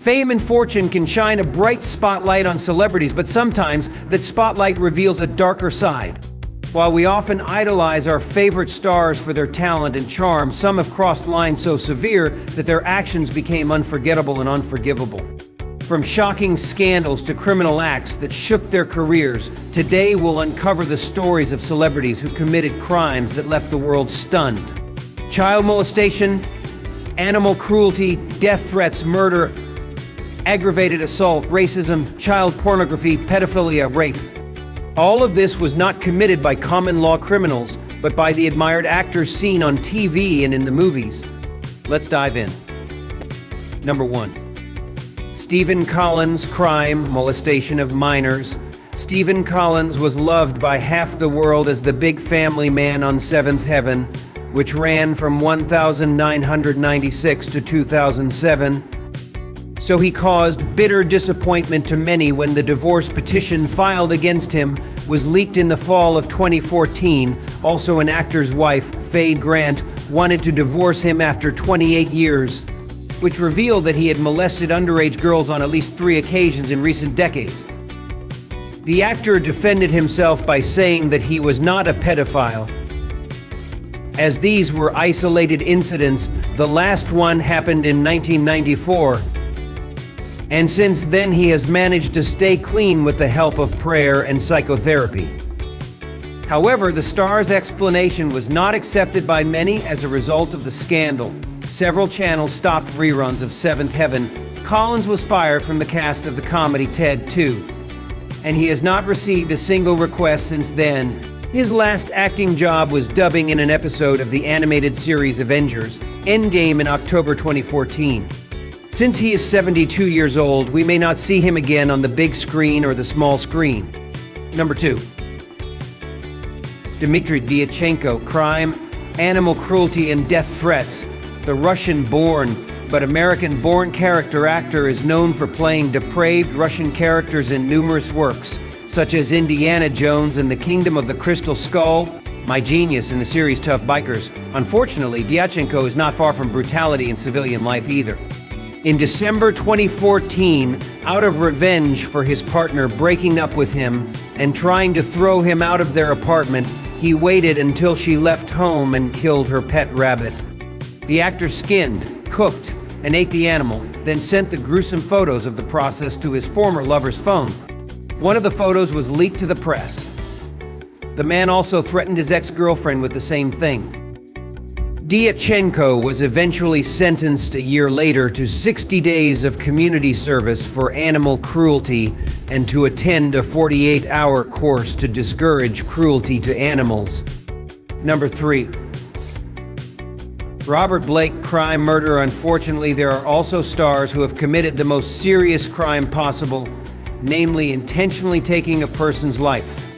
Fame and fortune can shine a bright spotlight on celebrities, but sometimes that spotlight reveals a darker side. While we often idolize our favorite stars for their talent and charm, some have crossed lines so severe that their actions became unforgettable and unforgivable. From shocking scandals to criminal acts that shook their careers, today we'll uncover the stories of celebrities who committed crimes that left the world stunned. Child molestation, animal cruelty, death threats, murder, aggravated assault, racism, child pornography, pedophilia, rape. All of this was not committed by common law criminals, but by the admired actors seen on TV and in the movies. Let's dive in. Number 1. Stephen Collins' crime, molestation of minors. Stephen Collins was loved by half the world as the big family man on Seventh Heaven, which ran from 1996 to 2007. So he caused bitter disappointment to many when the divorce petition filed against him was leaked in the fall of 2014. Also, an actor's wife, Faye Grant, wanted to divorce him after 28 years, which revealed that he had molested underage girls on at least 3 occasions in recent decades. The actor defended himself by saying that he was not a pedophile, as these were isolated incidents. The last one happened in 1994. And since then he has managed to stay clean with the help of prayer and psychotherapy. However, the star's explanation was not accepted by many as a result of the scandal. Several channels stopped reruns of Seventh Heaven. Collins was fired from the cast of the comedy Ted 2, and he has not received a single request since then. His last acting job was dubbing in an episode of the animated series Avengers: Endgame in October 2014. Since he is 72 years old, we may not see him again on the big screen or the small screen. Number 2. Dimitri Diatchenko, crime, animal cruelty, and death threats. The Russian-born but American-born character actor is known for playing depraved Russian characters in numerous works, such as Indiana Jones and the Kingdom of the Crystal Skull, My Genius, and the series Tough Bikers. Unfortunately, Diatchenko is not far from brutality in civilian life either. In December 2014, out of revenge for his partner breaking up with him and trying to throw him out of their apartment, he waited until she left home and killed her pet rabbit. The actor skinned, cooked, and ate the animal, then sent the gruesome photos of the process to his former lover's phone. One of the photos was leaked to the press. The man also threatened his ex-girlfriend with the same thing. Diatchenko was eventually sentenced a year later to 60 days of community service for animal cruelty and to attend a 48-hour course to discourage cruelty to animals. Number 3. Robert Blake, crime, murder. Unfortunately, there are also stars who have committed the most serious crime possible, namely intentionally taking a person's life.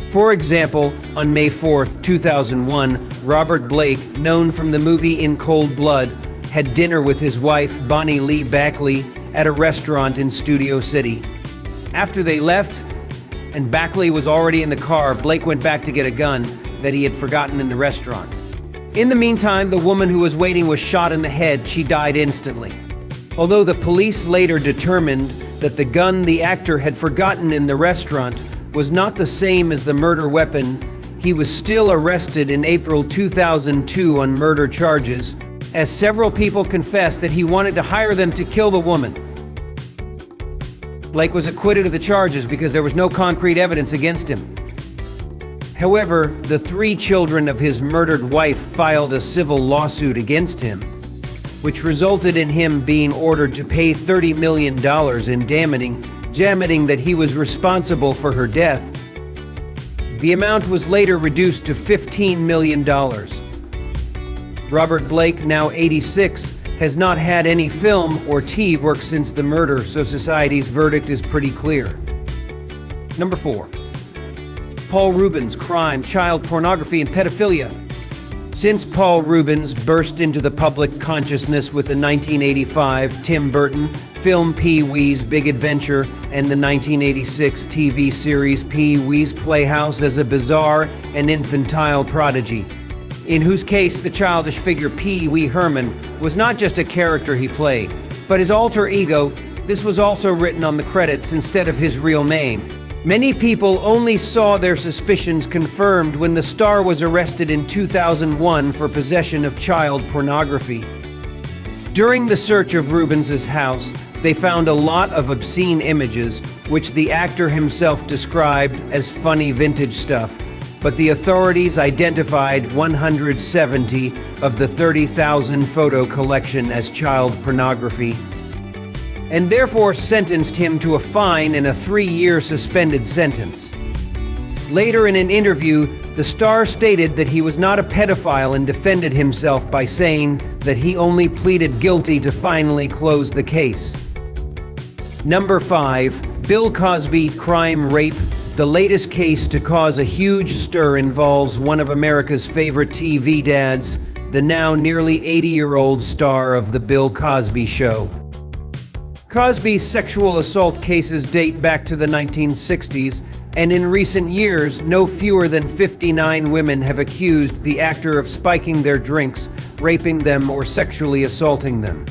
For example, on May 4th, 2001, Robert Blake, known from the movie In Cold Blood, had dinner with his wife, Bonnie Lee Backley, at a restaurant in Studio City. After they left, and Backley was already in the car, Blake went back to get a gun that he had forgotten in the restaurant. In the meantime, the woman who was waiting was shot in the head. She died instantly. Although the police later determined that the gun the actor had forgotten in the restaurant was not the same as the murder weapon, he was still arrested in April 2002 on murder charges, as several people confessed that he wanted to hire them to kill the woman. Blake was acquitted of the charges because there was no concrete evidence against him. However, the 3 children of his murdered wife filed a civil lawsuit against him, which resulted in him being ordered to pay $30 million in damning that he was responsible for her death. The amount was later reduced to $15 million. Robert Blake, now 86, has not had any film or TV work since the murder, so society's verdict is pretty clear. Number 4. Paul Reubens, crime, child pornography, and pedophilia. Since Paul Reubens burst into the public consciousness with the 1985 Tim Burton film Pee-wee's Big Adventure and the 1986 TV series Pee-wee's Playhouse as a bizarre and infantile prodigy, in whose case the childish figure Pee-wee Herman was not just a character he played, But his alter ego, this was also written on the credits instead of his real name. Many people only saw their suspicions confirmed when the star was arrested in 2001 for possession of child pornography. During the search of Reubens' house, they found a lot of obscene images, which the actor himself described as funny vintage stuff, but the authorities identified 170 of the 30,000 photo collection as child pornography, and therefore sentenced him to a fine and a 3-year suspended sentence. Later in an interview, the star stated that he was not a pedophile and defended himself by saying that he only pleaded guilty to finally close the case. Number 5. Bill Cosby, crime, rape. The latest case to cause a huge stir involves one of America's favorite TV dads, the now nearly 80-year-old star of The Bill Cosby Show. Cosby's sexual assault cases date back to the 1960s, and in recent years, no fewer than 59 women have accused the actor of spiking their drinks, raping them, or sexually assaulting them.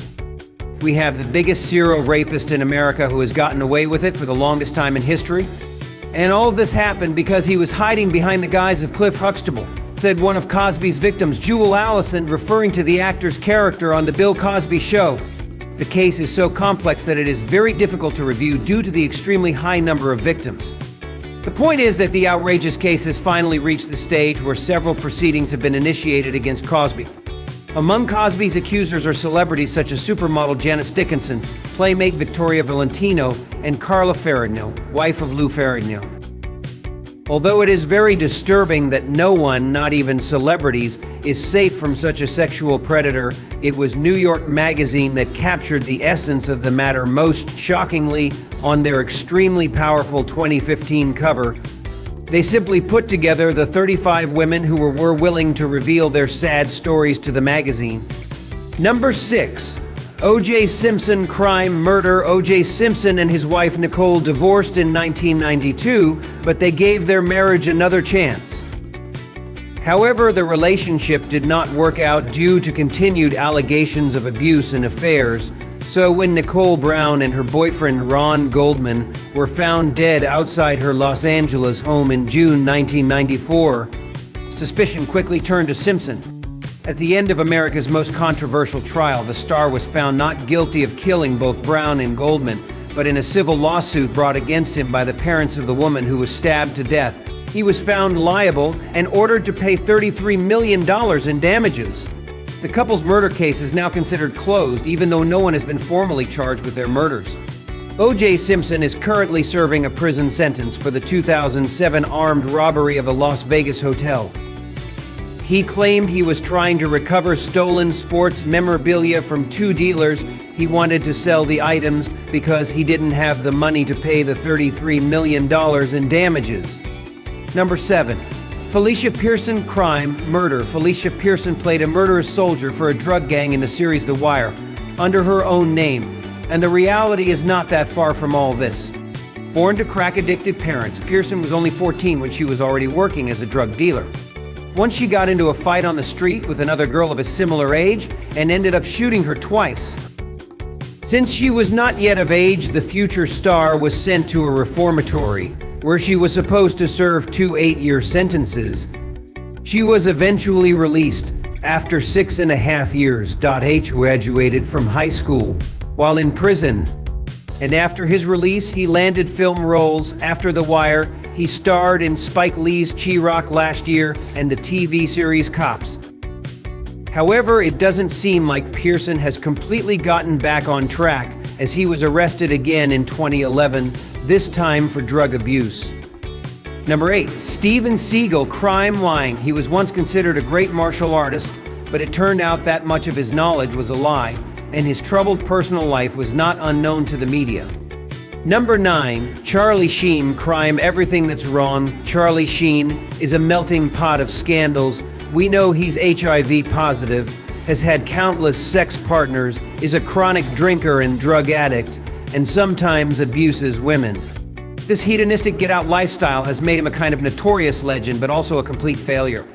We have the biggest serial rapist in America who has gotten away with it for the longest time in history. And all of this happened because he was hiding behind the guise of Cliff Huxtable, said one of Cosby's victims, Jewel Allison, referring to the actor's character on The Bill Cosby Show. The case is so complex that it is very difficult to review due to the extremely high number of victims. The point is that the outrageous case has finally reached the stage where several proceedings have been initiated against Cosby. Among Cosby's accusers are celebrities such as supermodel Janice Dickinson, playmate Victoria Valentino, and Carla Ferrigno, wife of Lou Ferrigno. Although it is very disturbing that no one, not even celebrities, is safe from such a sexual predator, it was New York Magazine that captured the essence of the matter most shockingly on their extremely powerful 2015 cover. They simply put together the 35 women who were willing to reveal their sad stories to the magazine. Number 6. O.J. Simpson, crime, murder. O.J. Simpson and his wife Nicole divorced in 1992, but they gave their marriage another chance. However, the relationship did not work out due to continued allegations of abuse and affairs. So when Nicole Brown and her boyfriend Ron Goldman were found dead outside her Los Angeles home in June 1994, suspicion quickly turned to Simpson. At the end of America's most controversial trial, the star was found not guilty of killing both Brown and Goldman, but in a civil lawsuit brought against him by the parents of the woman who was stabbed to death, he was found liable and ordered to pay $33 million in damages. The couple's murder case is now considered closed, even though no one has been formally charged with their murders. O.J. Simpson is currently serving a prison sentence for the 2007 armed robbery of a Las Vegas hotel. He claimed he was trying to recover stolen sports memorabilia from 2 dealers. He wanted to sell the items because he didn't have the money to pay the $33 million in damages. Number 7. Felicia Pearson, crime, murder. Felicia Pearson played a murderous soldier for a drug gang in the series The Wire, under her own name. And the reality is not that far from all this. Born to crack-addicted parents, Pearson was only 14 when she was already working as a drug dealer. Once she got into a fight on the street with another girl of a similar age and ended up shooting her twice. Since she was not yet of age, the future star was sent to a reformatory, where she was supposed to serve 2 8-year sentences. She was eventually released after 6.5 years. H graduated from high school while in prison, and after his release, he landed film roles. After The Wire, he starred in Spike Lee's Chi-Rock last year and the TV series Cops. However, it doesn't seem like Pearson has completely gotten back on track, as he was arrested again in 2011, this time for drug abuse. Number 8. Steven Seagal, crime, lying. He was once considered a great martial artist, but it turned out that much of his knowledge was a lie, and his troubled personal life was not unknown to the media. Number 9. Charlie Sheen, crime, everything that's wrong. Charlie Sheen is a melting pot of scandals. We know he's HIV positive, has had countless sex partners, is a chronic drinker and drug addict, and sometimes abuses women. This hedonistic get-out lifestyle has made him a kind of notorious legend, but also a complete failure.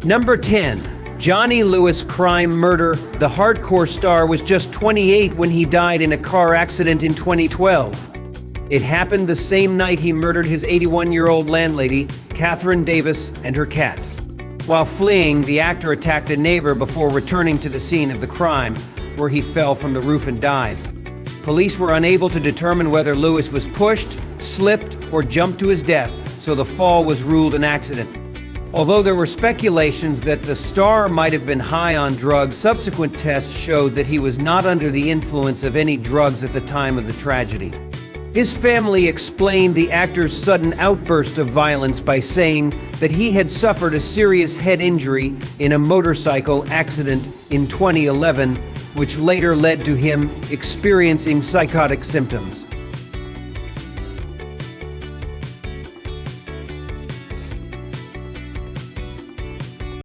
Number 10. Johnny Lewis crime murder. The hardcore star was just 28 when he died in a car accident in 2012. It happened the same night he murdered his 81-year-old landlady, Catherine Davis, and her cat. While fleeing, the actor attacked a neighbor before returning to the scene of the crime, where he fell from the roof and died. Police were unable to determine whether Lewis was pushed, slipped, or jumped to his death, so the fall was ruled an accident. Although there were speculations that the star might have been high on drugs, subsequent tests showed that he was not under the influence of any drugs at the time of the tragedy. His family explained the actor's sudden outburst of violence by saying that he had suffered a serious head injury in a motorcycle accident in 2011, which later led to him experiencing psychotic symptoms.